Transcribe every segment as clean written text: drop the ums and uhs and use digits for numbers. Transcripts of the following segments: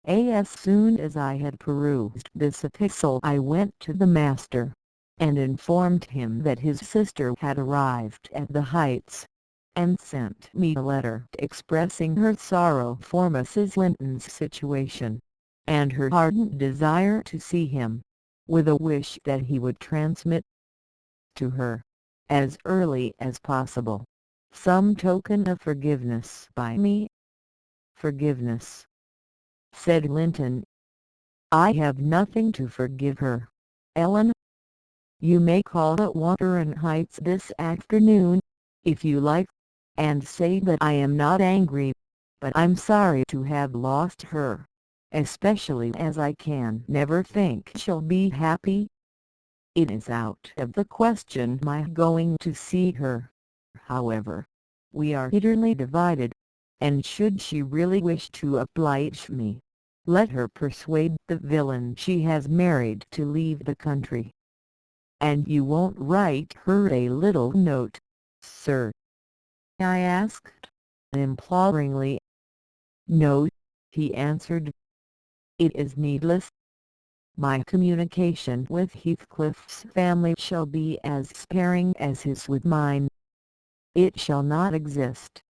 As soon as I had perused this epistle I went to the master, and informed him that his sister had arrived at the Heights, and sent me a letter expressing her sorrow for Mrs. Linton's situation, and her ardent desire to see him, with a wish that he would transmit to her, as early as possible, some token of forgiveness by me. "Forgiveness," said Linton. "I have nothing to forgive her, Ellen. You may call at Wuthering Heights this afternoon, if you like, and say that I am not angry, but I'm sorry to have lost her, especially as I can never think she'll be happy. It is out of the question my going to see her, however. We are bitterly divided, and should she really wish to oblige me, let her persuade the villain she has married to leave the country." "And you won't write her a little note, sir?" I asked, imploringly. "No," he answered. "It is needless. My communication with Heathcliff's family shall be as sparing as his with mine. It shall not exist."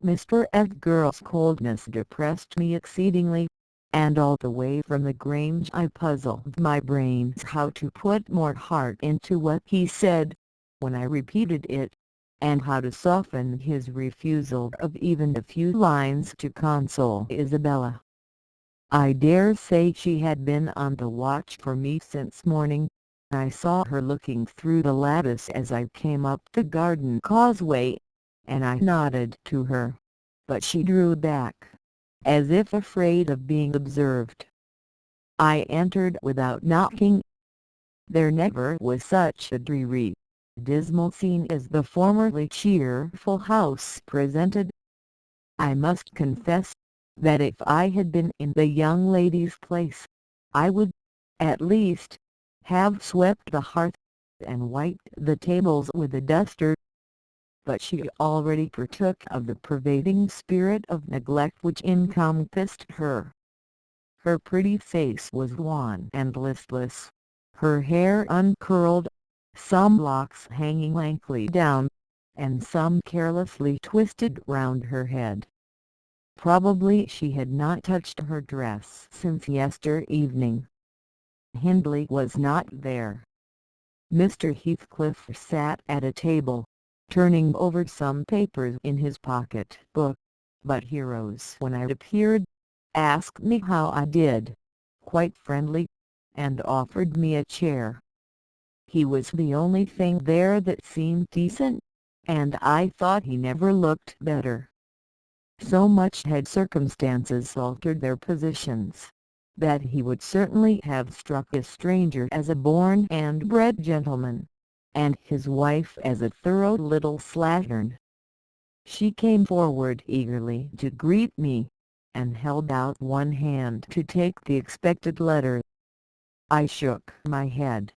Mr. Edgar's coldness depressed me exceedingly, and all the way from the Grange I puzzled my brains how to put more heart into what he said, when I repeated it, and how to soften his refusal of even a few lines to console Isabella. I dare say she had been on the watch for me since morning. I saw her looking through the lattice as I came up the garden causeway, and I nodded to her, but she drew back, as if afraid of being observed. I entered without knocking. There never was such a dreary, dismal scene as the formerly cheerful house presented. I must confess that if I had been in the young lady's place, I would, at least, have swept the hearth, and wiped the tables with a duster. But she already partook of the pervading spirit of neglect which encompassed her. Her pretty face was wan and listless, her hair uncurled, some locks hanging lankly down, and some carelessly twisted round her head. Probably she had not touched her dress since yester evening. Hindley was not there. Mr. Heathcliff sat at a table, turning over some papers in his pocket-book, but he rose when I appeared, asked me how I did, quite friendly, and offered me a chair. He was the only thing there that seemed decent, and I thought he never looked better. So much had circumstances altered their positions, that he would certainly have struck a stranger as a born and bred gentleman, and his wife as a thorough little slattern. She came forward eagerly to greet me, and held out one hand to take the expected letter. I shook my head.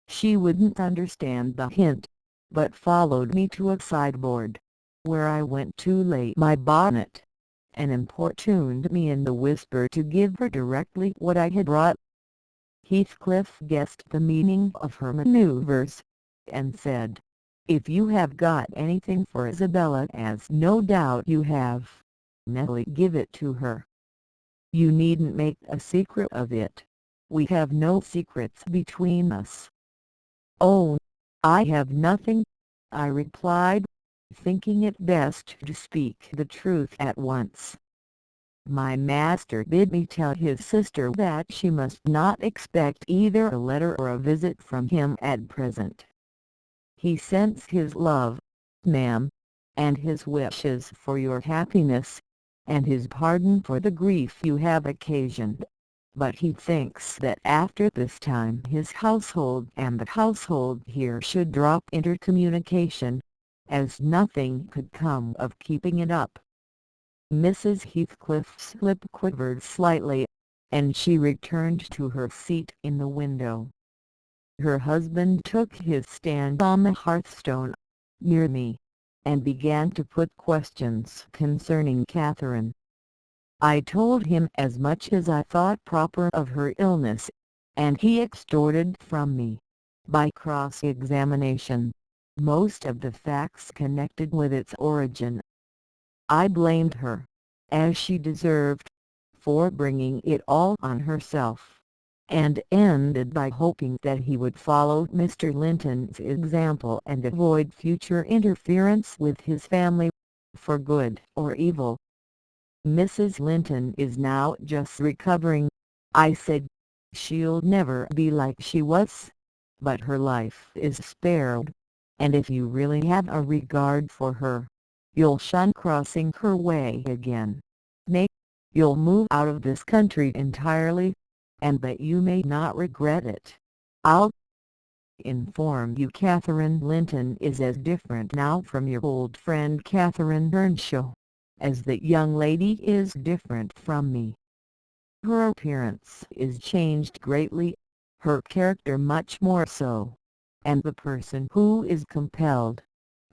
She wouldn't understand the hint, but followed me to a sideboard, where I went to lay my bonnet, and importuned me in a whisper to give her directly what I had brought. Heathcliff guessed the meaning of her manoeuvres, and said, "If you have got anything for Isabella, as no doubt you have, Nelly, give it to her. You needn't make a secret of it. We have no secrets between us." "Oh, I have nothing," I replied, thinking it best to speak the truth at once. "My master bid me tell his sister that she must not expect either a letter or a visit from him at present. He sends his love, ma'am, and his wishes for your happiness, and his pardon for the grief you have occasioned, but he thinks that after this time his household and the household here should drop intercommunication, as nothing could come of keeping it up." Mrs. Heathcliff's lip quivered slightly, and she returned to her seat in the window. Her husband took his stand on the hearthstone, near me, and began to put questions concerning Catherine. I told him as much as I thought proper of her illness, and he extorted from me, by cross-examination, most of the facts connected with its origin. I blamed her, as she deserved, for bringing it all on herself, and ended by hoping that he would follow Mr. Linton's example and avoid future interference with his family, for good or evil. "Mrs. Linton is now just recovering," I said. "She'll never be like she was, but her life is spared, and if you really have a regard for her, you'll shun crossing her way again. Nay, you'll move out of this country entirely, and that you may not regret it. I'll inform you Catherine Linton is as different now from your old friend Catherine Earnshaw, as that young lady is different from me. Her appearance is changed greatly, her character much more so, and the person who is compelled,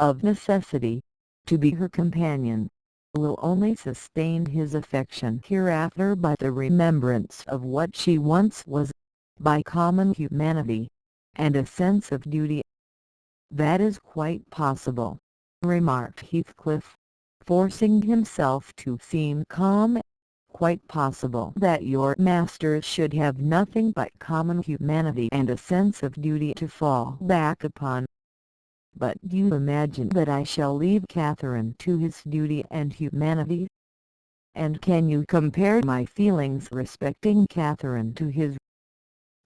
of necessity, to be her companion, will only sustain his affection hereafter by the remembrance of what she once was, by common humanity, and a sense of duty." "That is quite possible," remarked Heathcliff, forcing himself to seem calm. "Quite possible that your master should have nothing but common humanity and a sense of duty to fall back upon. But do you imagine that I shall leave Catherine to his duty and humanity? And can you compare my feelings respecting Catherine to his?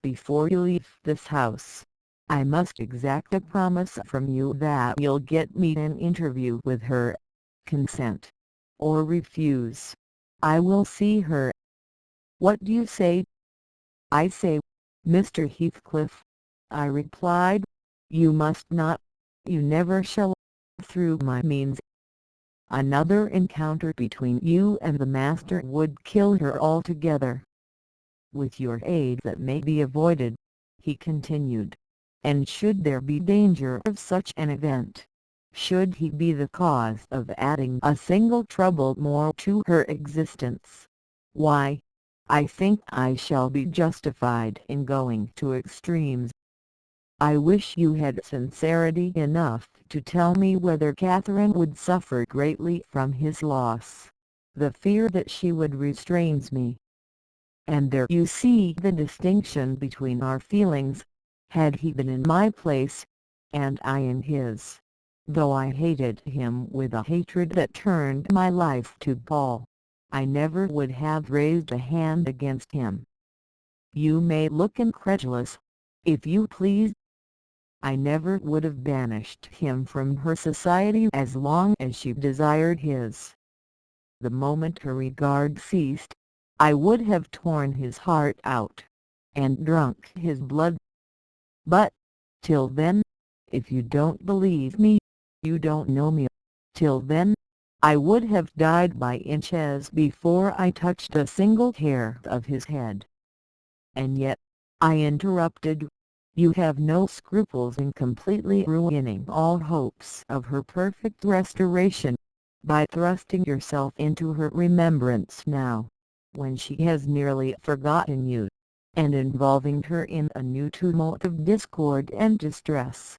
Before you leave this house, I must exact a promise from you that you'll get me an interview with her. Consent, or refuse, I will see her." "What do you say?" "I say, Mr. Heathcliff," I replied, "you must not, you never shall, through my means. Another encounter between you and the master would kill her altogether. With your aid that may be avoided," he continued, "and should there be danger of such an event, should he be the cause of adding a single trouble more to her existence, why, I think I shall be justified in going to extremes. I wish you had sincerity enough to tell me whether Catherine would suffer greatly from his loss. The fear that she would restrains me. And there you see the distinction between our feelings. Had he been in my place, and I in his, though I hated him with a hatred that turned my life to gall, I never would have raised a hand against him. You may look incredulous, if you please. I never would have banished him from her society as long as she desired his. The moment her regard ceased, I would have torn his heart out, and drunk his blood. But, till then, if you don't believe me, you don't know me. Till then, I would have died by inches before I touched a single hair of his head." "And yet," I interrupted, "you have no scruples in completely ruining all hopes of her perfect restoration, by thrusting yourself into her remembrance now, when she has nearly forgotten you, and involving her in a new tumult of discord and distress."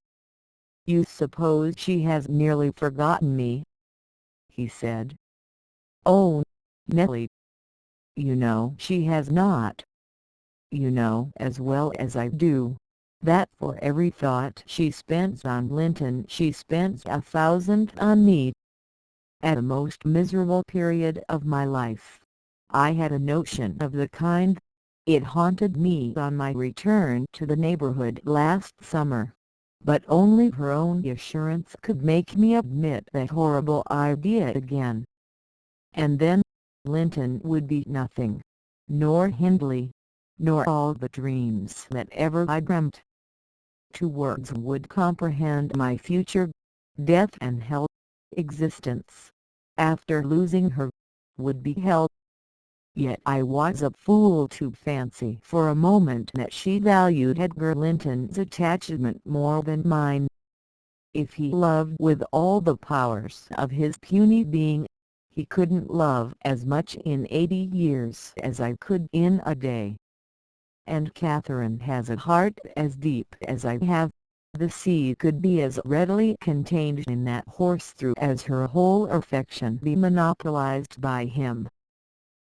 "You suppose she has nearly forgotten me?" he said. "Oh, Nellie, you know she has not. You know as well as I do, that for every thought she spends on Linton she spends 1,000 on me. At a most miserable period of my life, I had a notion of the kind. It haunted me on my return to the neighborhood last summer, but only her own assurance could make me admit that horrible idea again. And then, Linton would be nothing, nor Hindley, nor all the dreams that ever I dreamt. 2 words would comprehend my future, death and hell. Existence, after losing her, would be hell. Yet I was a fool to fancy for a moment that she valued Edgar Linton's attachment more than mine. If he loved with all the powers of his puny being, He couldn't love as much in 80 years as I could in a day. And Catherine has a heart as deep as I have. The sea could be as readily contained in that horse through as her whole affection be monopolized by him.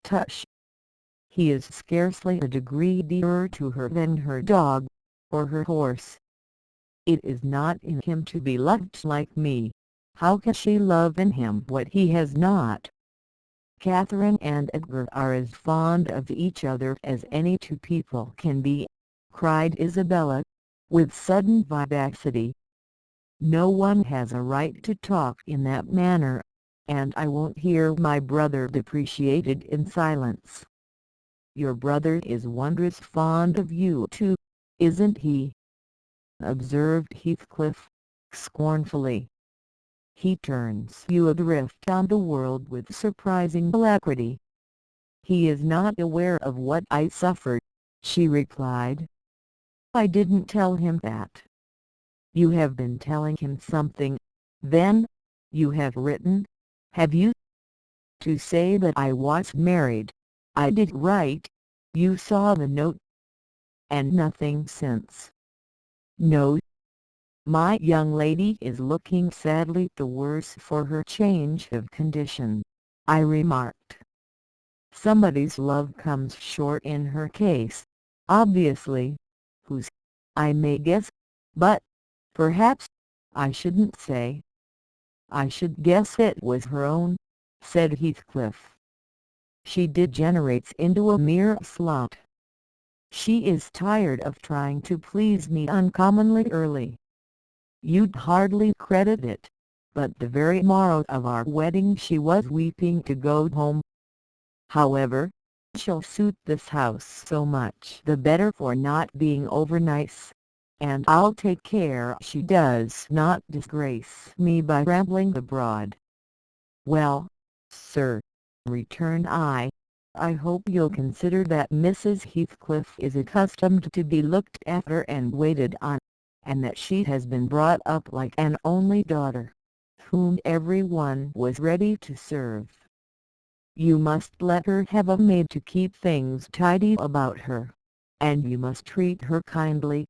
Tush! He is scarcely a degree dearer to her than her dog, or her horse. It is not in him to be loved like me. How can she love in him what he has not? Catherine and Edgar are as fond of each other as any two people can be, cried Isabella, with sudden vivacity. No one has a right to talk in that manner, and I won't hear my brother depreciated in silence. Your brother is wondrous fond of you too, isn't he? Observed Heathcliff, scornfully. He turns you adrift on the world with surprising alacrity. He is not aware of what I suffered, she replied. I didn't tell him that. You have been telling him something, then? You have written, have you? To say that I was married. I did write. You saw the note. And nothing since. No. My young lady is looking sadly the worse for her change of condition, I remarked. Somebody's love comes short in her case, obviously. Whose, I may guess, but, perhaps, I shouldn't say. I should guess it was her own, said Heathcliff. She degenerates into a mere slut. She is tired of trying to please me uncommonly early. You'd hardly credit it, but the very morrow of our wedding she was weeping to go home. However, she'll suit this house so much the better for not being over-nice, and I'll take care she does not disgrace me by rambling abroad. Well, sir, returned I hope you'll consider that Mrs. Heathcliff is accustomed to be looked after and waited on, and that she has been brought up like an only daughter, whom everyone was ready to serve. You must let her have a maid to keep things tidy about her, and you must treat her kindly.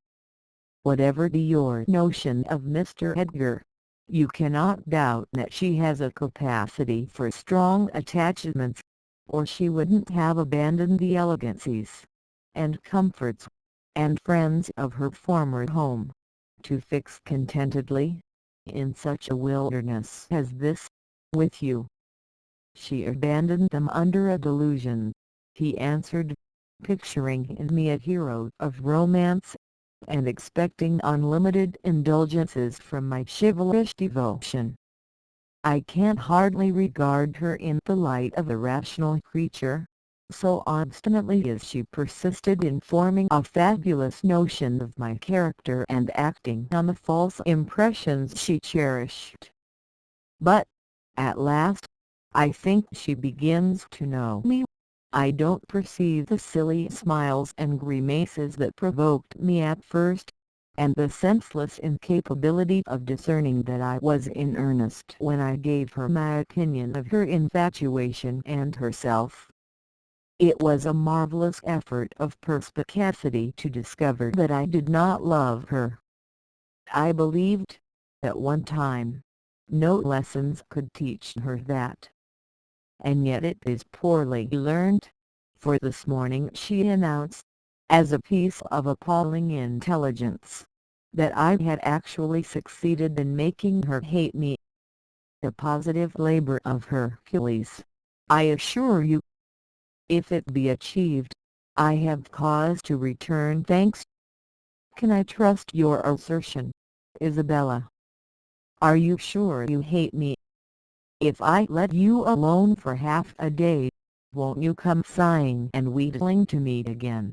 Whatever be your notion of Mr. Edgar, you cannot doubt that she has a capacity for strong attachments, or she wouldn't have abandoned the elegancies, and comforts, and friends of her former home, to fix contentedly, in such a wilderness as this, with you. She abandoned them under a delusion, he answered, picturing in me a hero of romance, and expecting unlimited indulgences from my chivalrous devotion. I can't hardly regard her in the light of a rational creature, so obstinately is she persisted in forming a fabulous notion of my character and acting on the false impressions she cherished. But, at last, I think she begins to know me. I don't perceive the silly smiles and grimaces that provoked me at first, and the senseless incapability of discerning that I was in earnest when I gave her my opinion of her infatuation and herself. It was a marvelous effort of perspicacity to discover that I did not love her. I believed, at one time, no lessons could teach her that. And yet it is poorly learned, for this morning she announced, as a piece of appalling intelligence, that I had actually succeeded in making her hate me. A positive labor of Hercules, I assure you. If it be achieved, I have cause to return thanks. Can I trust your assertion, Isabella? Are you sure you hate me? If I let you alone for half a day, won't you come sighing and wheedling to me again?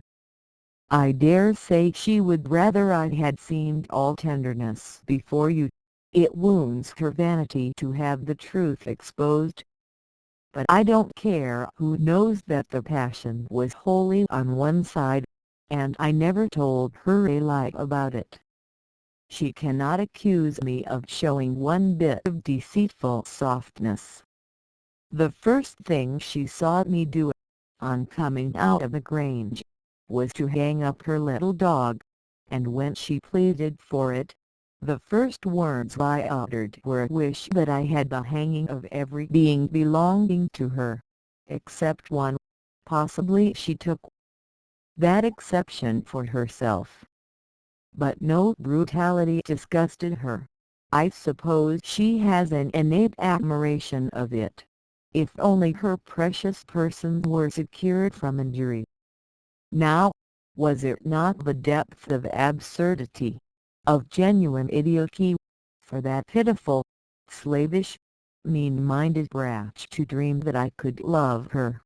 I dare say she would rather I had seemed all tenderness before you. It wounds her vanity to have the truth exposed. But I don't care who knows that the passion was wholly on one side, and I never told her a lie about it. She cannot accuse me of showing one bit of deceitful softness. The first thing she saw me do, on coming out of the Grange, was to hang up her little dog, and when she pleaded for it, the first words I uttered were a wish that I had the hanging of every being belonging to her, except one. Possibly she took that exception for herself. But no brutality disgusted her. I suppose she has an innate admiration of it. If only her precious person were secured from injury. Now, was it not the depth of absurdity, of genuine idiocy, for that pitiful, slavish, mean-minded brat to dream that I could love her?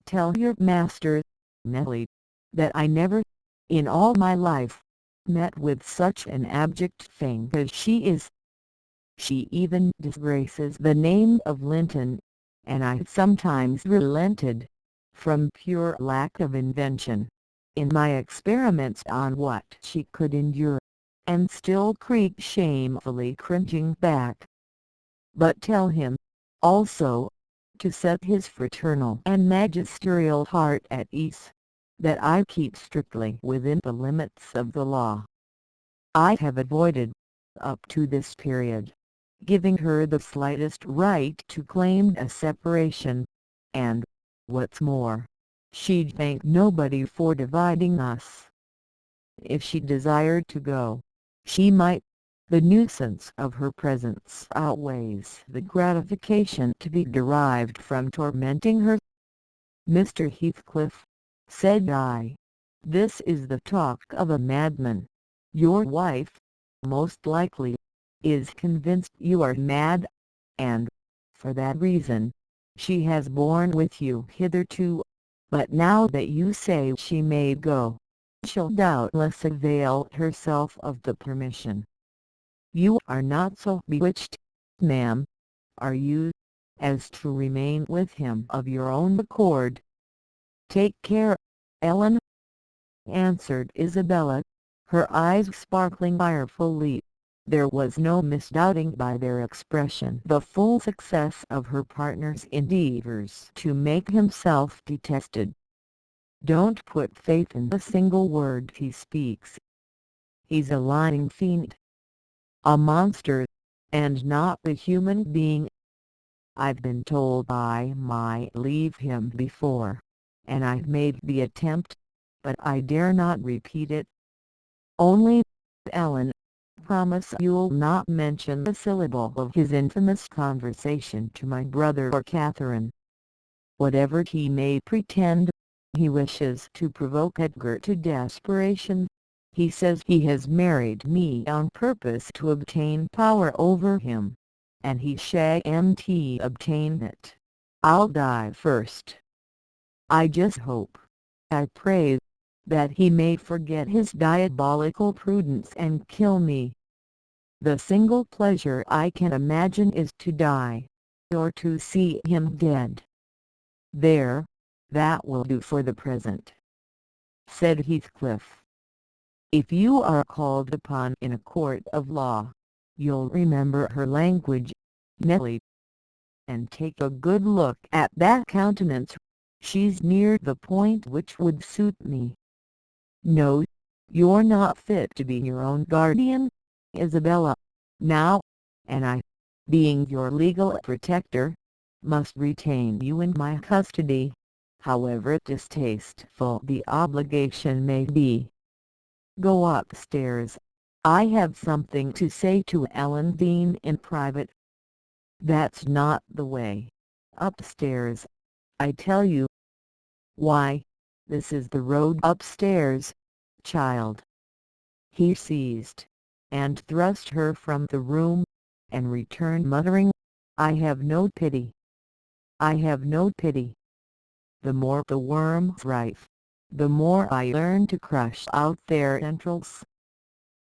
Tell your master, Nellie, that I never, in all my life, met with such an abject thing as she is. She even disgraces the name of Linton, and I sometimes relented, from pure lack of invention, in my experiments on what she could endure, and still creep shamefully cringing back. But tell him, also, to set his fraternal and magisterial heart at ease, that I keep strictly within the limits of the law. I have avoided, up to this period, giving her the slightest right to claim a separation, and, what's more, she'd thank nobody for dividing us. If she desired to go, she might. The nuisance of her presence outweighs the gratification to be derived from tormenting her. Mr. Heathcliff, said I, this is the talk of a madman. Your wife, most likely, is convinced you are mad, and, for that reason, she has borne with you hitherto, but now that you say she may go, she'll doubtless avail herself of the permission. You are not so bewitched, ma'am, are you, as to remain with him of your own accord? Take care, Ellen, answered Isabella, her eyes sparkling irefully. There was no misdoubting by their expression the full success of her partner's endeavours to make himself detested. Don't put faith in a single word he speaks. He's a lying fiend, a monster, and not a human being. I've been told I might leave him before, and I've made the attempt, but I dare not repeat it. Only, Ellen, promise you'll not mention a syllable of his infamous conversation to my brother or Catherine. Whatever he may pretend, he wishes to provoke Edgar to desperation. He says he has married me on purpose to obtain power over him, and he shan't obtain it. I'll die first. I just hope, I pray, that he may forget his diabolical prudence and kill me. The single pleasure I can imagine is to die, or to see him dead. There, that will do for the present, said Heathcliff. If you are called upon in a court of law, you'll remember her language, Nellie, and take a good look at that countenance. She's near the point which would suit me. No, you're not fit to be your own guardian, Isabella, now, and I, being your legal protector, must retain you in my custody, however distasteful the obligation may be. Go upstairs. I have something to say to Ellen Dean in private. That's not the way. Upstairs, I tell you. Why, this is the road upstairs, child. He ceased, and thrust her from the room, and returned muttering, I have no pity. I have no pity. The more the worms rife, the more I learn to crush out their entrails.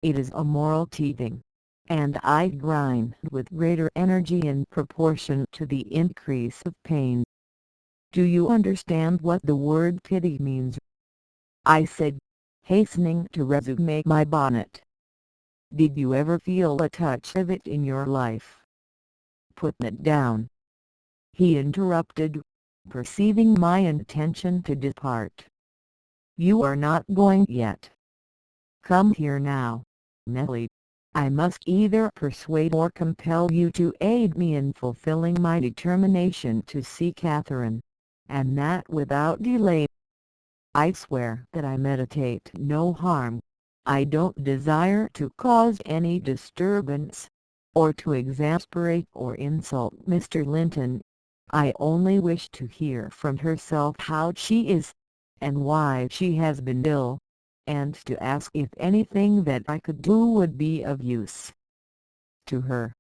It is a moral teething, and I grind with greater energy in proportion to the increase of pain. Do you understand what the word pity means? I said, hastening to resume my bonnet. Did you ever feel a touch of it in your life? Put it down. he interrupted, perceiving my intention to depart. "You are not going yet. Come here now, Nellie. I must either persuade or compel you to aid me in fulfilling my determination to see Catherine, and that without delay. I swear that I meditate no harm. I don't desire to cause any disturbance, or to exasperate or insult Mr. Linton. I only wish to hear from herself how she is, and why she has been ill, and to ask if anything that I could do would be of use to her.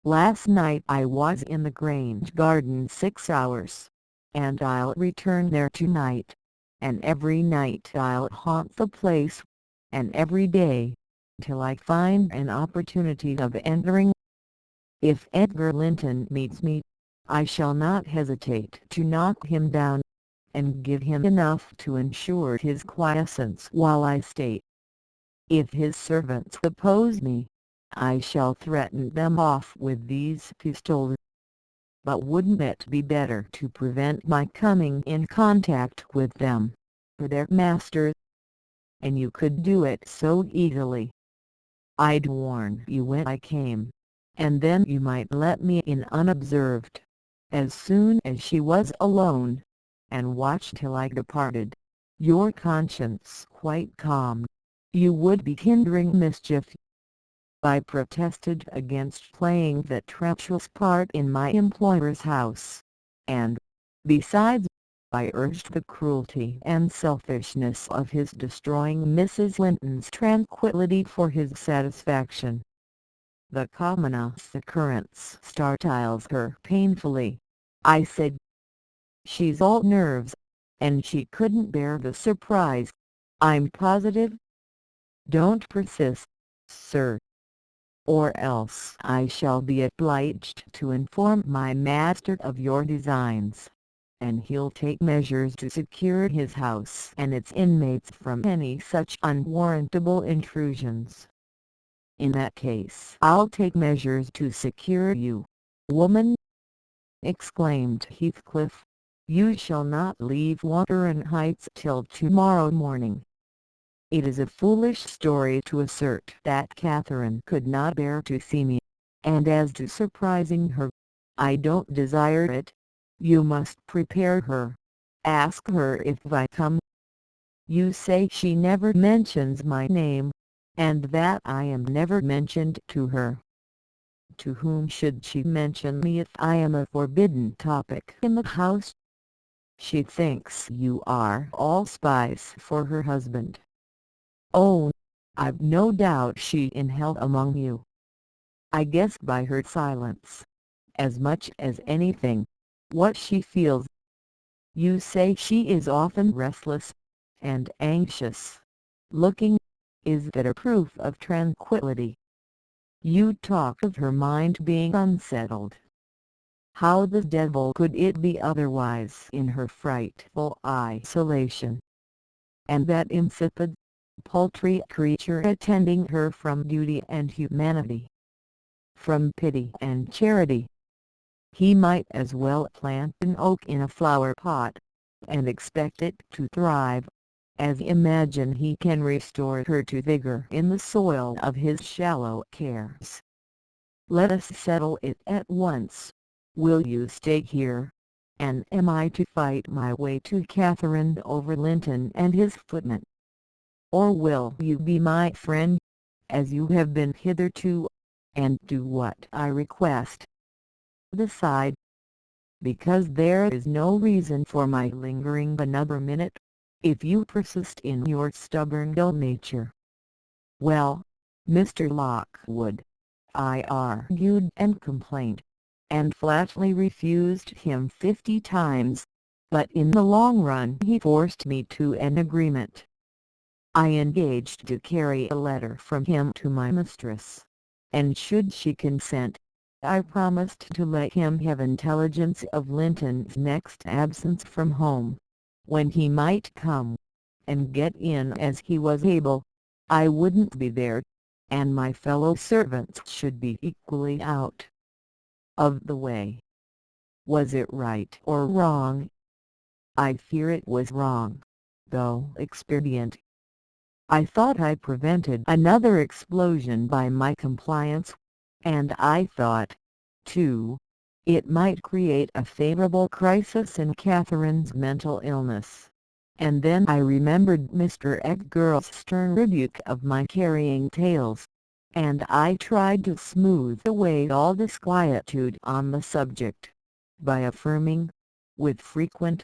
Last night I was in the Grange garden 6 hours, and I'll return there tonight, and every night I'll haunt the place, and every day, till I find an opportunity of entering. If Edgar Linton meets me, I shall not hesitate to knock him down, and give him enough to ensure his quiescence while I stay. If his servants oppose me, I shall threaten them off with these pistols. But wouldn't it be better to prevent my coming in contact with them, for their masters? And you could do it so easily. I'd warn you when I came, and then you might let me in unobserved, as soon as she was alone, and watch till I departed, your conscience quite calm. You would be hindering mischief." I protested against playing that treacherous part in my employer's house, and, besides, I urged the cruelty and selfishness of his destroying Mrs. Linton's tranquillity for his satisfaction. "The commonest occurrence startles her painfully," I said. "She's all nerves, and she couldn't bear the surprise, I'm positive." "Don't persist, sir, or else I shall be obliged to inform my master of your designs, and he'll take measures to secure his house and its inmates from any such unwarrantable intrusions." "In that case I'll take measures to secure you, woman," exclaimed Heathcliff. "You shall not leave Wuthering Heights till tomorrow morning." It is a foolish story to assert that Catherine could not bear to see me, and as to surprising her, I don't desire it. You must prepare her. Ask her if I come. You say she never mentions my name, and that I am never mentioned to her. To whom should she mention me if I am a forbidden topic in the house? She thinks you are all spies for her husband. Oh, I've no doubt she's in hell among you. I guess by her silence, as much as anything, what she feels. You say she is often restless, and anxious looking. Is that a proof of tranquility? You talk of her mind being unsettled. How the devil could it be otherwise in her frightful isolation? And that insipid, paltry creature attending her from duty and humanity, from pity and charity. He might as well plant an oak in a flower pot, and expect it to thrive, as imagine he can restore her to vigor in the soil of his shallow cares. Let us settle it at once. Will you stay here, and am I to fight my way to Catherine over Linton and his footman? Or will you be my friend, as you have been hitherto, and do what I request? Decide, because there is no reason for my lingering another minute, if you persist in your stubborn ill nature." "Well, Mr. Lockwood," I argued and complained, and flatly refused him 50 times, but in the long run he forced me to an agreement. I engaged to carry a letter from him to my mistress, and should she consent, I promised to let him have intelligence of Linton's next absence from home, when he might come, and get in as he was able. I wouldn't be there, and my fellow servants should be equally out of the way. Was it right or wrong? I fear it was wrong, though expedient. I thought I prevented another explosion by my compliance, and I thought, too, it might create a favorable crisis in Catherine's mental illness. And then I remembered Mr. Edgar's stern rebuke of my carrying tales, and I tried to smooth away all disquietude on the subject, by affirming, with frequent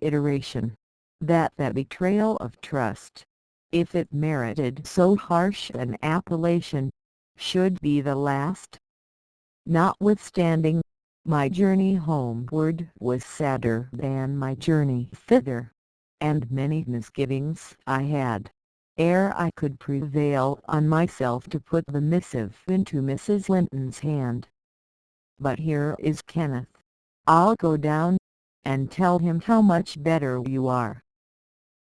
iteration, that betrayal of trust, if it merited so harsh an appellation, should be the last. Notwithstanding, my journey homeward was sadder than my journey thither, and many misgivings I had, ere I could prevail on myself to put the missive into Mrs. Linton's hand. But here is Kenneth. I'll go down, and tell him how much better you are.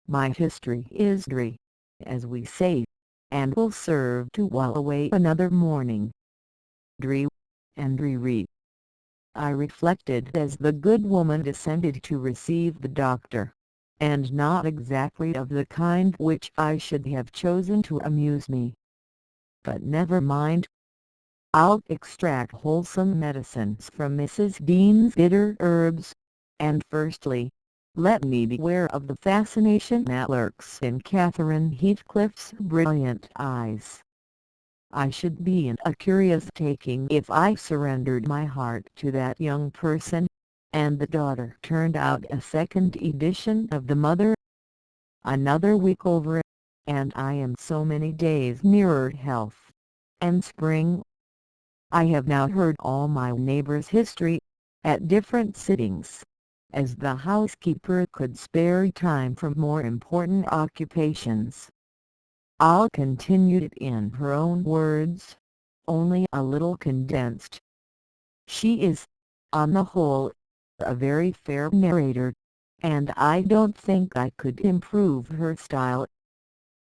My history is dry, as we say, and will serve to while away another morning. Dry and dreary, I reflected as the good woman descended to receive the doctor, and not exactly of the kind which I should have chosen to amuse me. But never mind. I'll extract wholesome medicines from Mrs. Dean's bitter herbs, and firstly, let me beware of the fascination that lurks in Catherine Heathcliff's brilliant eyes. I should be in a curious taking if I surrendered my heart to that young person, and the daughter turned out a second edition of the mother. Another week over, and I am so many days nearer health and spring. I have now heard all my neighbors' history, at different sittings, as the housekeeper could spare time from more important occupations. I'll continue it in her own words, only a little condensed. She is, on the whole, a very fair narrator, and I don't think I could improve her style.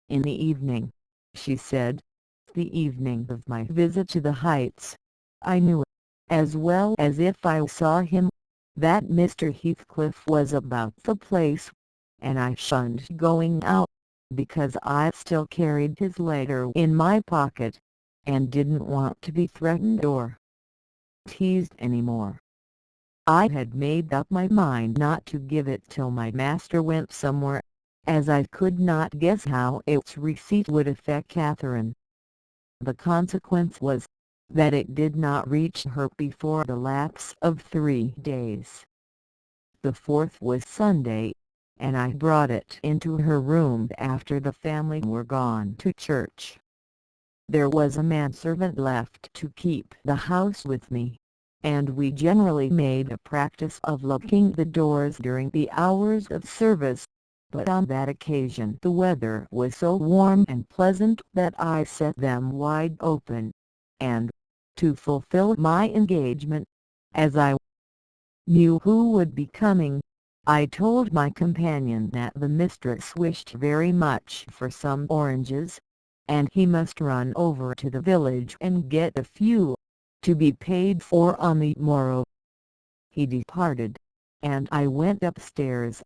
In the evening, she said, the evening of my visit to the Heights, I knew, as well as if I saw him, that Mr. Heathcliff was about the place, and I shunned going out, because I still carried his letter in my pocket, and didn't want to be threatened or teased any more. I had made up my mind not to give it till my master went somewhere, as I could not guess how its receipt would affect Catherine. The consequence was, that it did not reach her before the lapse of 3 days. The 4th was Sunday, and I brought it into her room after the family were gone to church. There was a manservant left to keep the house with me, and we generally made a practice of locking the doors during the hours of service, but on that occasion the weather was so warm and pleasant that I set them wide open, and, to fulfill my engagement, as I knew who would be coming, I told my companion that the mistress wished very much for some oranges, and he must run over to the village and get a few, to be paid for on the morrow. He departed, and I went upstairs.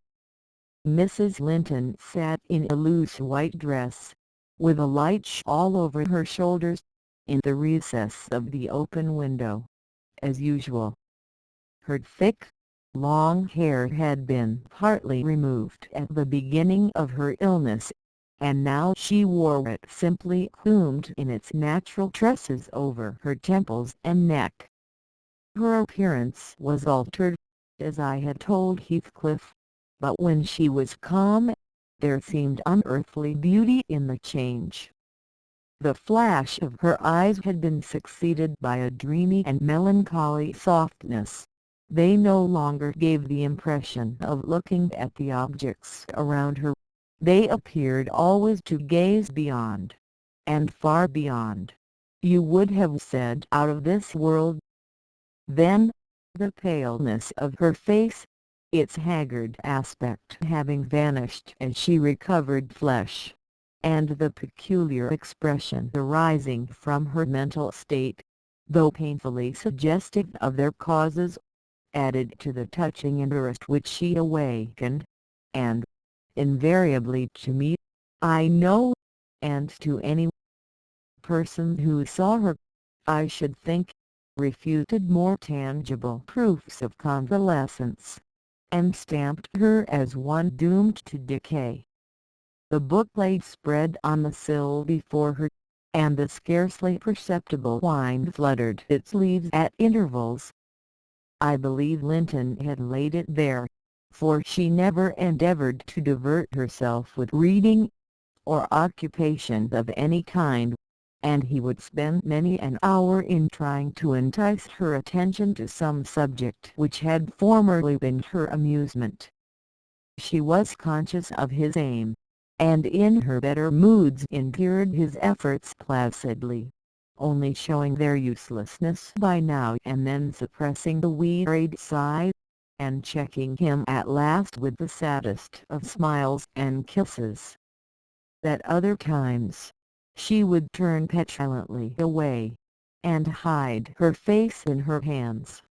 Mrs. Linton sat in a loose white dress, with a light shawl over her shoulders, in the recess of the open window, as usual. Her thick, long hair had been partly removed at the beginning of her illness, and now she wore it simply combed in its natural tresses over her temples and neck. Her appearance was altered, as I had told Heathcliff, but when she was calm, there seemed unearthly beauty in the change. The flash of her eyes had been succeeded by a dreamy and melancholy softness. They no longer gave the impression of looking at the objects around her. They appeared always to gaze beyond, and far beyond. You would have said out of this world. Then, the paleness of her face, its haggard aspect having vanished as she recovered flesh, and the peculiar expression arising from her mental state, though painfully suggestive of their causes, added to the touching interest which she awakened, and, invariably to me, I know, and to any person who saw her, I should think, refuted more tangible proofs of convalescence, and stamped her as one doomed to decay. The book lay spread on the sill before her, and the scarcely perceptible wind fluttered its leaves at intervals. I believe Linton had laid it there, for she never endeavoured to divert herself with reading, or occupation of any kind, and he would spend many an hour in trying to entice her attention to some subject which had formerly been her amusement. She was conscious of his aim, and in her better moods endured his efforts placidly, only showing their uselessness by now and then suppressing the wearied sigh, and checking him at last with the saddest of smiles and kisses. At other times, she would turn petulantly away, and hide her face in her hands,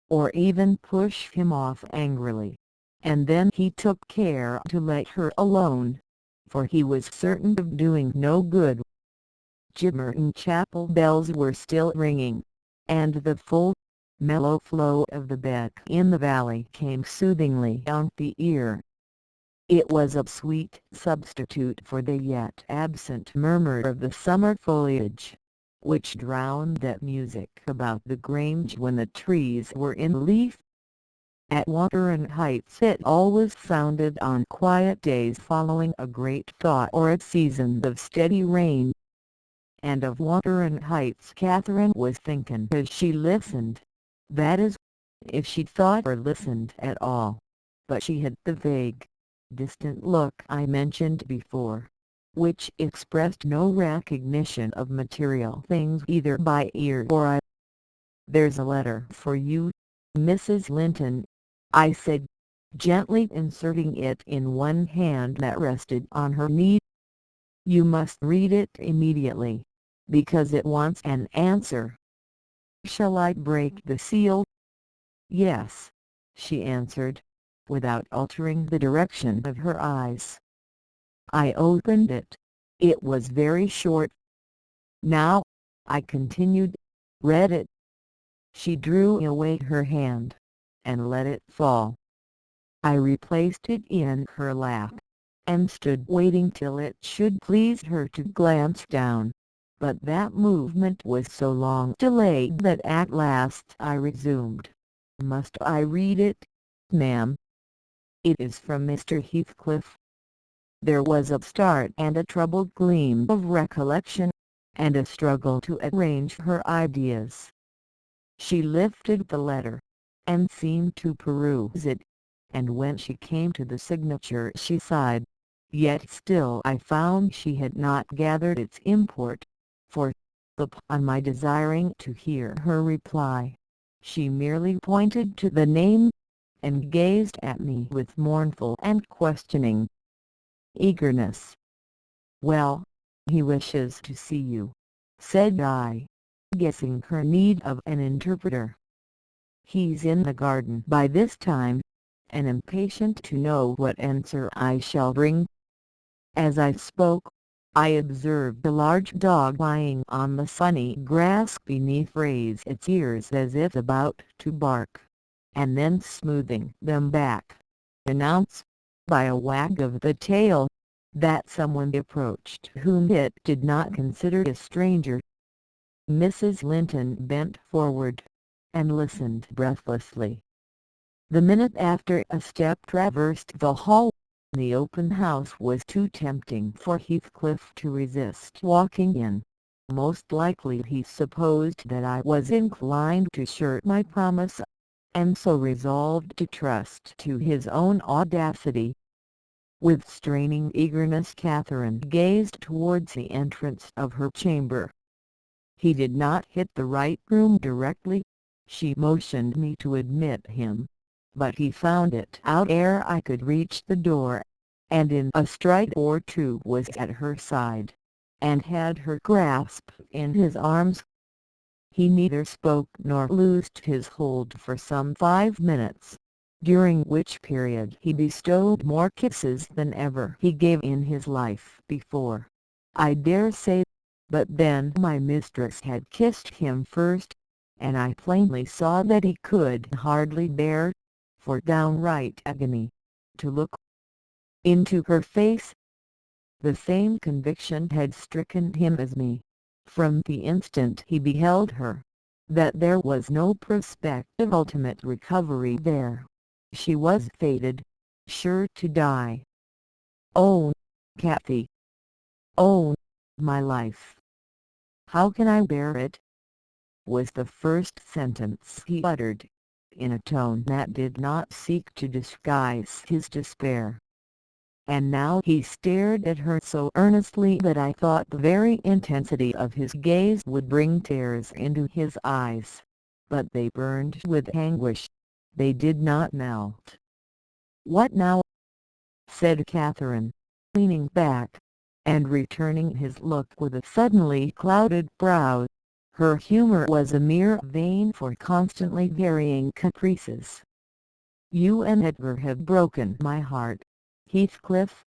or even push him off angrily, and then he took care to let her alone, for he was certain of doing no good. Gimmerton chapel bells were still ringing, and the full, mellow flow of the beck in the valley came soothingly on the ear. It was a sweet substitute for the yet absent murmur of the summer foliage, which drowned that music about the grange when the trees were in leaf. At Wuthering Heights it always sounded on quiet days following a great thaw or a season of steady rain. And of Wuthering Heights Catherine was thinking as she listened, that is, if she thought or listened at all, but she had the vague, distant look I mentioned before, which expressed no recognition of material things either by ear or eye. "There's a letter for you, Mrs. Linton," I said, gently inserting it in one hand that rested on her knee. "You must read it immediately, because it wants an answer." "Shall I break the seal?" "Yes," she answered, without altering the direction of her eyes. I opened it. It was very short. "Now," I continued, "read it." She drew away her hand, and let it fall. I replaced it in her lap, and stood waiting till it should please her to glance down, but that movement was so long delayed that at last I resumed. "Must I read it, ma'am?" "It is from Mr. Heathcliff." There was a start and a troubled gleam of recollection, and a struggle to arrange her ideas. She lifted the letter, and seemed to peruse it, and when she came to the signature she sighed, yet still I found she had not gathered its import, for, upon my desiring to hear her reply, she merely pointed to the name, and gazed at me with mournful and questioning eagerness. "Well, he wishes to see you," said I, guessing her need of an interpreter. "He's in the garden by this time, and impatient to know what answer I shall bring." As I spoke, I observed a large dog lying on the sunny grass beneath raise its ears as if about to bark, and then smoothing them back, announce, by a wag of the tail, that someone approached whom it did not consider a stranger. Mrs. Linton bent forward, and listened breathlessly. The minute after a step traversed the hall. The open house was too tempting for Heathcliff to resist walking in. Most likely he supposed that I was inclined to shirk my promise, and so resolved to trust to his own audacity. With straining eagerness Catherine gazed towards the entrance of her chamber. He did not hit the right room directly. She motioned me to admit him, but he found it out ere I could reach the door, and in a stride or two was at her side, and had her grasped in his arms. He neither spoke nor loosed his hold for some 5 minutes, during which period he bestowed more kisses than ever he gave in his life before, I dare say, but then my mistress had kissed him first, and I plainly saw that he could hardly bear, for downright agony, to look into her face. The same conviction had stricken him as me, from the instant he beheld her, that there was no prospect of ultimate recovery there. She was fated, sure to die. "Oh, Kathy! Oh, my life! How can I bear it?" was the first sentence he uttered, in a tone that did not seek to disguise his despair. And now he stared at her so earnestly that I thought the very intensity of his gaze would bring tears into his eyes. But they burned with anguish. They did not melt. "What now?" said Catherine, leaning back, and returning his look with a suddenly clouded brow. Her humour was a mere vein for constantly varying caprices. "You and Edgar have broken my heart, Heathcliff.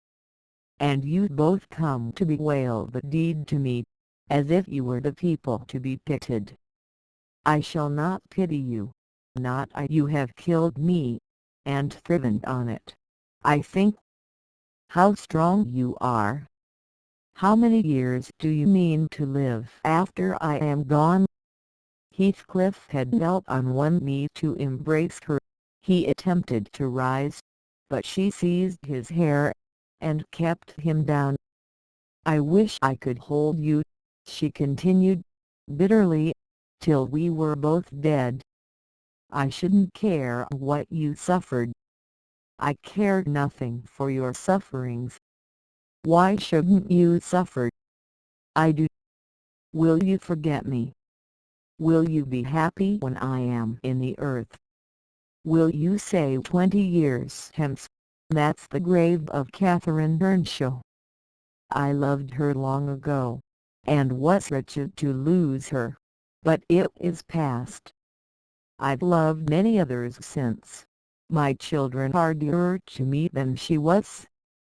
And you both come to bewail the deed to me, as if you were the people to be pitied. I shall not pity you, not I. You have killed me, and thriven on it, I think. How strong you are! How many years do you mean to live after I am gone?" Heathcliff had knelt on one knee to embrace her. He attempted to rise, but she seized his hair, and kept him down. "I wish I could hold you," she continued, bitterly, "till we were both dead. I shouldn't care what you suffered. I care nothing for your sufferings. Why shouldn't you suffer? I do. Will you forget me? Will you be happy when I am in the earth? Will you say 20 years hence, 'That's the grave of Catherine Earnshaw'? I loved her long ago, and was wretched to lose her, but it is past. I've loved many others since. My children are dearer to me than she was,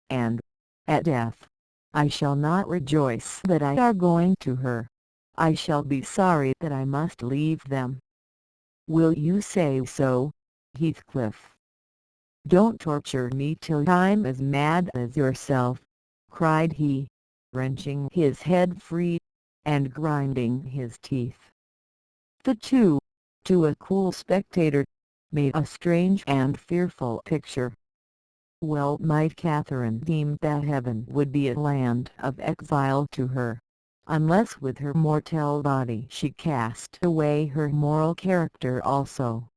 and, at death, I shall not rejoice that I are going to her. I shall be sorry that I must leave them. Will you say so, Heathcliff?" "Don't torture me till I'm as mad as yourself," cried he, wrenching his head free, and grinding his teeth. The two, to a cool spectator, made a strange and fearful picture. Well might Catherine deem that heaven would be a land of exile to her, unless with her mortal body she cast away her moral character also.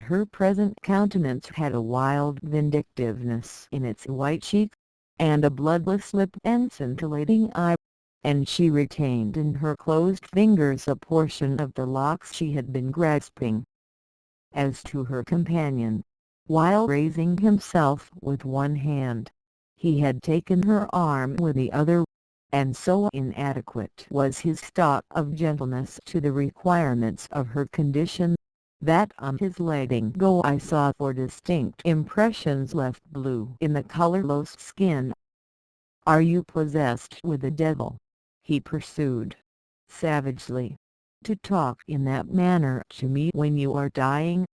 Her present countenance had a wild vindictiveness in its white cheek, and a bloodless lip and scintillating eye, and she retained in her closed fingers a portion of the locks she had been grasping. As to her companion, while raising himself with one hand, he had taken her arm with the other, and so inadequate was his stock of gentleness to the requirements of her condition, that on his letting go I saw 4 distinct impressions left blue in the colourless skin. "Are you possessed with the devil?" he pursued, savagely, "to talk in that manner to me when you are dying?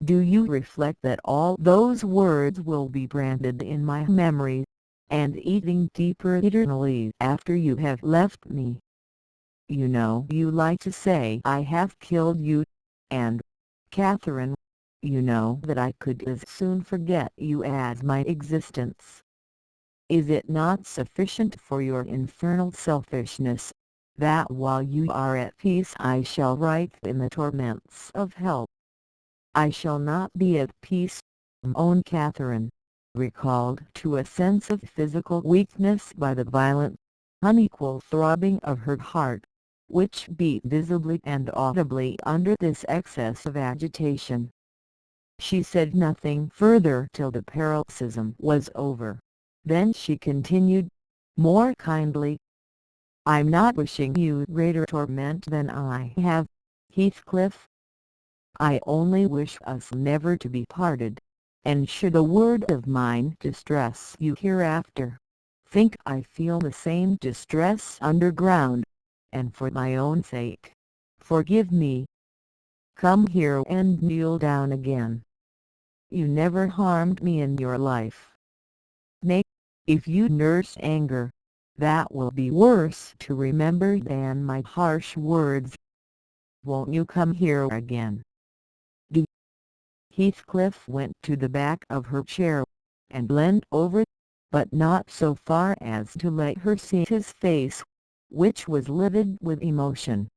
Do you reflect that all those words will be branded in my memory, and eating deeper eternally after you have left me? You know you like to say I have killed you, and, Catherine, you know that I could as soon forget you as my existence. Is it not sufficient for your infernal selfishness, that while you are at peace I shall writhe in the torments of hell? I shall not be at peace," moaned Catherine, recalled to a sense of physical weakness by the violent, unequal throbbing of her heart, which beat visibly and audibly under this excess of agitation. She said nothing further till the paroxysm was over. Then she continued, more kindly, I'm not wishing you greater torment than I have, Heathcliff. I only wish us never to be parted, and should a word of mine distress you hereafter, think I feel the same distress underground, and for my own sake, forgive me. Come here and kneel down again. You never harmed me in your life. Nay, if you nurse anger, that will be worse to remember than my harsh words. Won't you come here again? Do. Heathcliff went to the back of her chair, and leant over, but not so far as to let her see his face, which was livid with emotion.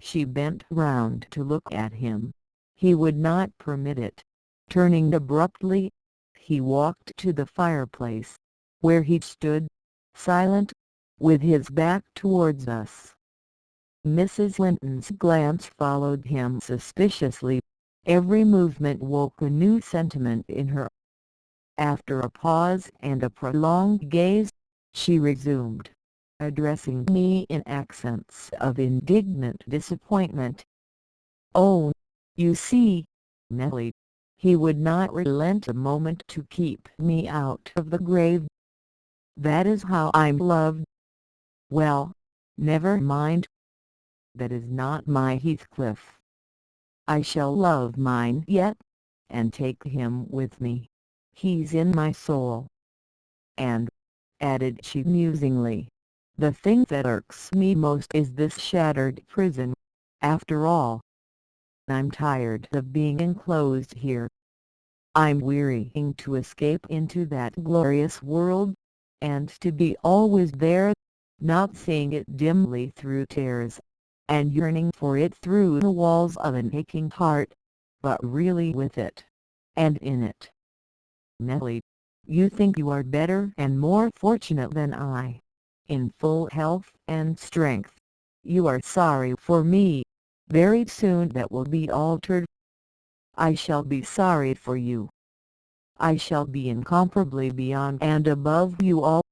She bent round to look at him. He would not permit it. Turning abruptly, he walked to the fireplace, where he stood, silent, with his back towards us. Mrs. Linton's glance followed him suspiciously. Every movement woke a new sentiment in her. After a pause and a prolonged gaze, she resumed, addressing me in accents of indignant disappointment. "Oh, you see, Nellie, he would not relent a moment to keep me out of the grave. That is how I'm loved. Well, never mind. That is not my Heathcliff. I shall love mine yet, and take him with me. He's in my soul. And," added she musingly, "the thing that irks me most is this shattered prison. After all, I'm tired of being enclosed here. I'm wearying to escape into that glorious world, and to be always there, not seeing it dimly through tears, and yearning for it through the walls of an aching heart, but really with it, and in it. Nellie, you think you are better and more fortunate than I, in full health and strength. You are sorry for me. Very soon that will be altered. I shall be sorry for you. I shall be incomparably beyond and above you all.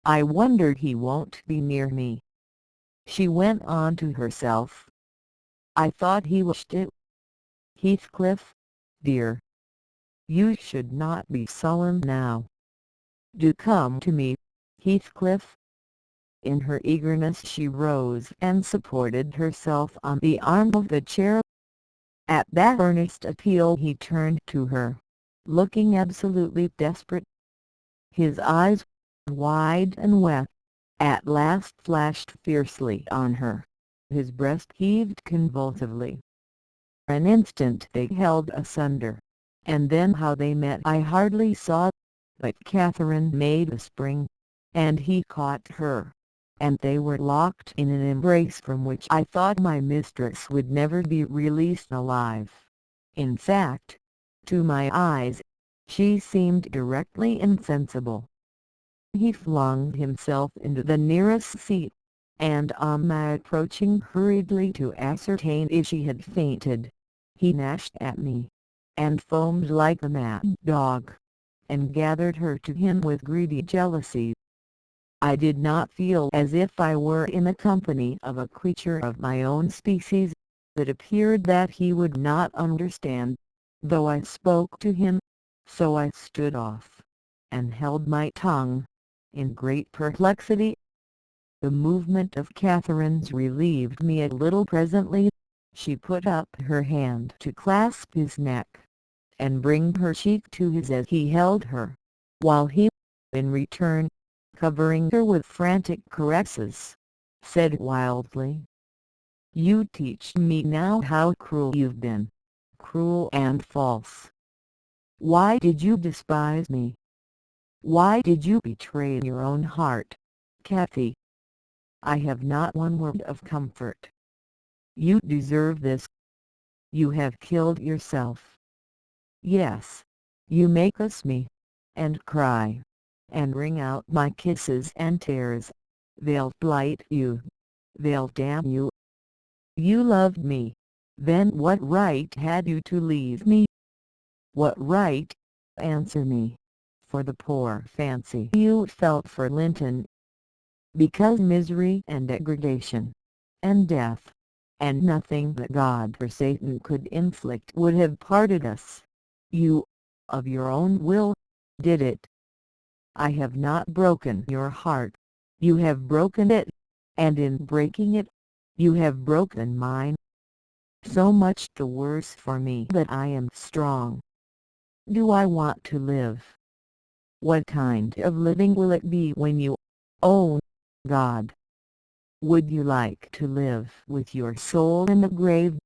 I wonder he won't be near me," she went on to herself. "I thought he wished it. Heathcliff, dear, you should not be sullen now. Do come to me, Heathcliff." In her eagerness she rose and supported herself on the arm of the chair. At that earnest appeal he turned to her, looking absolutely desperate. His eyes, wide and wet, at last flashed fiercely on her. His breast heaved convulsively. An instant they held asunder, and then how they met I hardly saw, but Catherine made a spring, and he caught her, and they were locked in an embrace from which I thought my mistress would never be released alive. In fact, to my eyes, she seemed directly insensible. He flung himself into the nearest seat, and on my approaching hurriedly to ascertain if she had fainted, he gnashed at me, and foamed like a mad dog, and gathered her to him with greedy jealousy. I did not feel as if I were in the company of a creature of my own species. It appeared that he would not understand, though I spoke to him, so I stood off, and held my tongue, in great perplexity. The movement of Catherine's relieved me a little presently. She put up her hand to clasp his neck, and bring her cheek to his as he held her, while he, in return, covering her with frantic caresses, said wildly, "You teach me now how cruel you've been, cruel and false. Why did you despise me? Why did you betray your own heart, Cathy? I have not one word of comfort. You deserve this. You have killed yourself. Yes, you make us me, and cry, and wring out my kisses and tears. They'll blight you. They'll damn you. You loved me. Then what right had you to leave me? What right? Answer me. For the poor fancy you felt for Linton. because misery and degradation, and death, and nothing that God or Satan could inflict would have parted us. You, of your own will, did it. I have not broken your heart. You have broken it, and in breaking it, you have broken mine. So much the worse for me that I am strong. Do I want to live? What kind of living will it be when you, oh God? Would you like to live with your soul in the grave?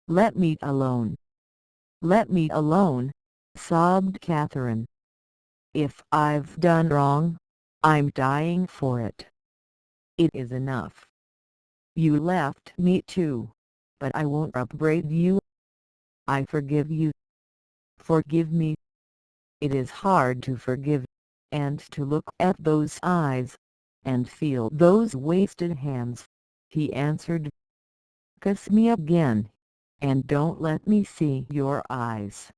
Let me alone. Let me alone, sobbed Catherine. If I've done wrong, I'm dying for it. It is enough. You left me too, but I won't upbraid you. I forgive you. Forgive me. It is hard to forgive, and to look at those eyes, and feel those wasted hands, he answered. Kiss me again, and don't let me see your eyes.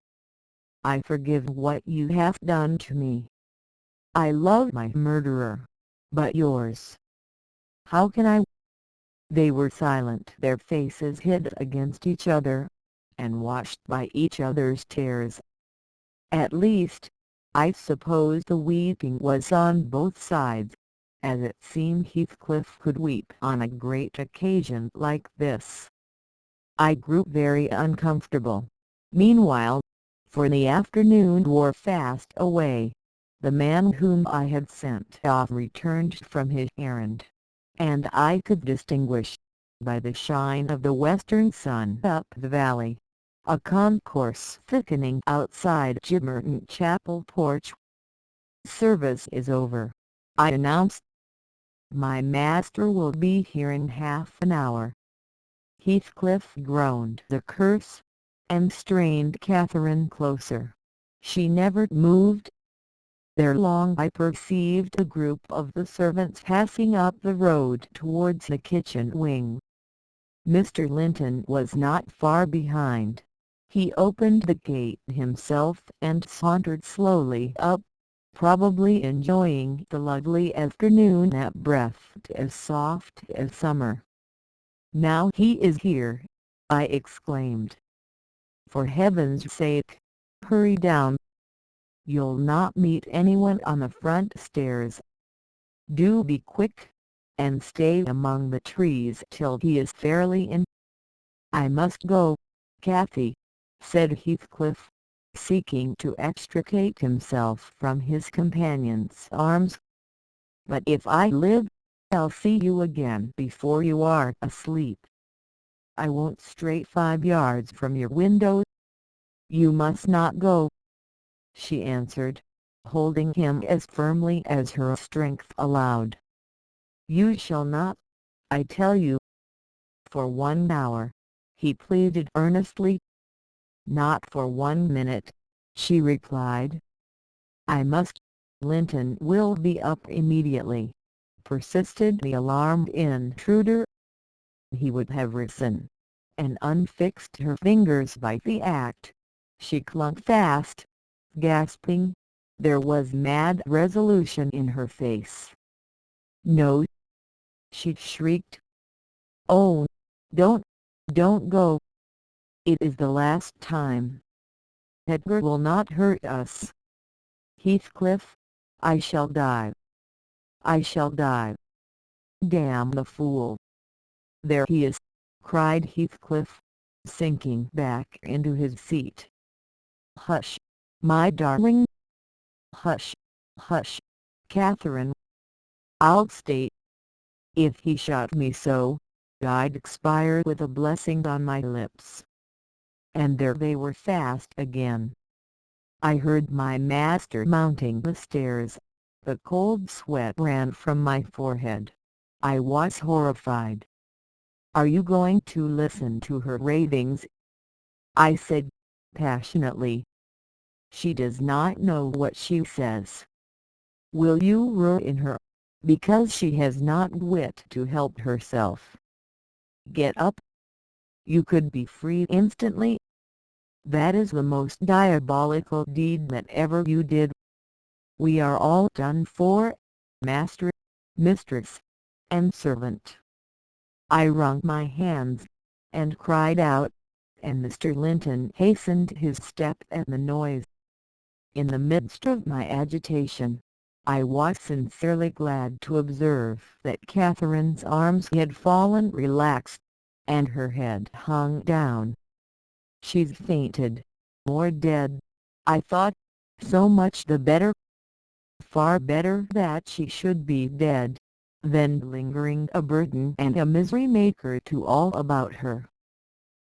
I forgive what you have done to me. I love my murderer, but yours. How can I? They were silent, their faces hid against each other, and watched by each other's tears. At least, I suppose the weeping was on both sides, as it seemed Heathcliff could weep on a great occasion like this. I grew very uncomfortable. Meanwhile, for the afternoon wore fast away, the man whom I had sent off returned from his errand, and I could distinguish, by the shine of the western sun up the valley, a concourse thickening outside Gimmerton Chapel porch. Service is over, I announced. My master will be here in half an hour. Heathcliff groaned the curse, and strained Catherine closer. She never moved. Ere long I perceived a group of the servants passing up the road towards the kitchen wing. Mr. Linton was not far behind. He opened the gate himself and sauntered slowly up, probably enjoying the lovely afternoon that breathed as soft as summer. Now he is here, I exclaimed. For heaven's sake, hurry down. You'll not meet anyone on the front stairs. Do be quick, and stay among the trees till he is fairly in. I must go, Cathy, said Heathcliff, seeking to extricate himself from his companion's arms. But if I live, I'll see you again before you are asleep. I won't stray 5 yards from your window. You must not go, she answered, holding him as firmly as her strength allowed. You shall not, I tell you. For 1 hour, he pleaded earnestly. Not for 1 minute, she replied. I must. Linton will be up immediately, persisted the alarmed intruder. He would have risen, and unfixed her fingers by the act. She clung fast, gasping. There was mad resolution in her face. No, she shrieked. Oh, don't go. It is the last time. Edgar will not hurt us. Heathcliff, I shall die. I shall die. Damn the fool. There he is, cried Heathcliff, sinking back into his seat. Hush, my darling. Hush, hush, Catherine. I'll state. If he shot me so, I'd expire with a blessing on my lips. And there they were fast again. I heard my master mounting the stairs. The cold sweat ran from my forehead. I was horrified. Are you going to listen to her ravings? I said, passionately. She does not know what she says. Will you ruin her, because she has not wit to help herself? Get up. You could be free instantly. That is the most diabolical deed that ever you did. We are all done for, master. mistress, and servant. I wrung my hands, and cried out, and Mr. Linton hastened his step at the noise. In the midst of my agitation, I was sincerely glad to observe that Catherine's arms had fallen relaxed, and her head hung down. "She's fainted, or dead," I thought. "So much the better. Far better that she should be dead, than lingering a burden and a misery maker to all about her."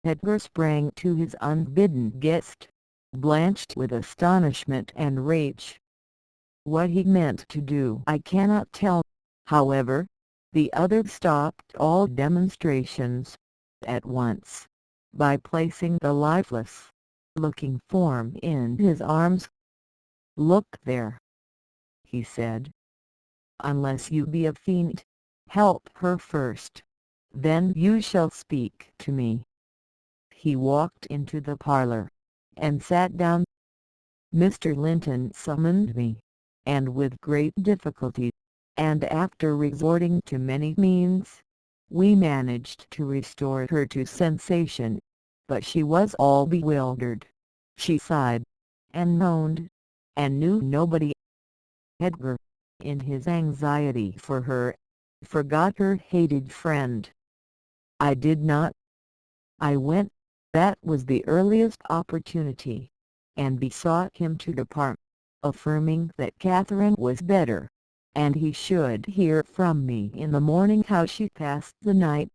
Edgar sprang to his unbidden guest, blanched with astonishment and rage. What he meant to do I cannot tell. However, the other stopped all demonstrations at once, by placing the lifeless looking form in his arms. "Look there," he said. "Unless you be a fiend, help her first, then you shall speak to me." He walked into the parlour, and sat down. Mr. Linton summoned me, and with great difficulty, and after resorting to many means, we managed to restore her to sensation. But she was all bewildered. She sighed, and moaned, and knew nobody. Edgar, in his anxiety for her, forgot her hated friend. I did not. I went, that was the earliest opportunity, and besought him to depart, affirming that Catherine was better, and he should hear from me in the morning how she passed the night.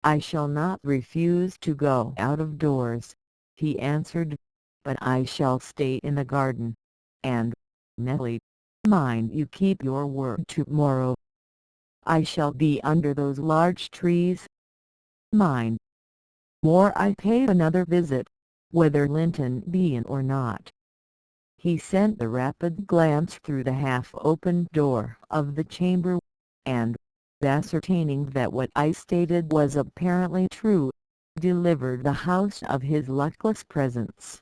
"I shall not refuse to go out of doors," he answered, "but I shall stay in the garden. And, Nellie, mind you keep your word to-morrow. I shall be under those large trees. Mind." More I paid another visit, whether Linton be in or not. He sent a rapid glance through the half-opened door of the chamber, and, ascertaining that what I stated was apparently true, delivered the house of his luckless presence.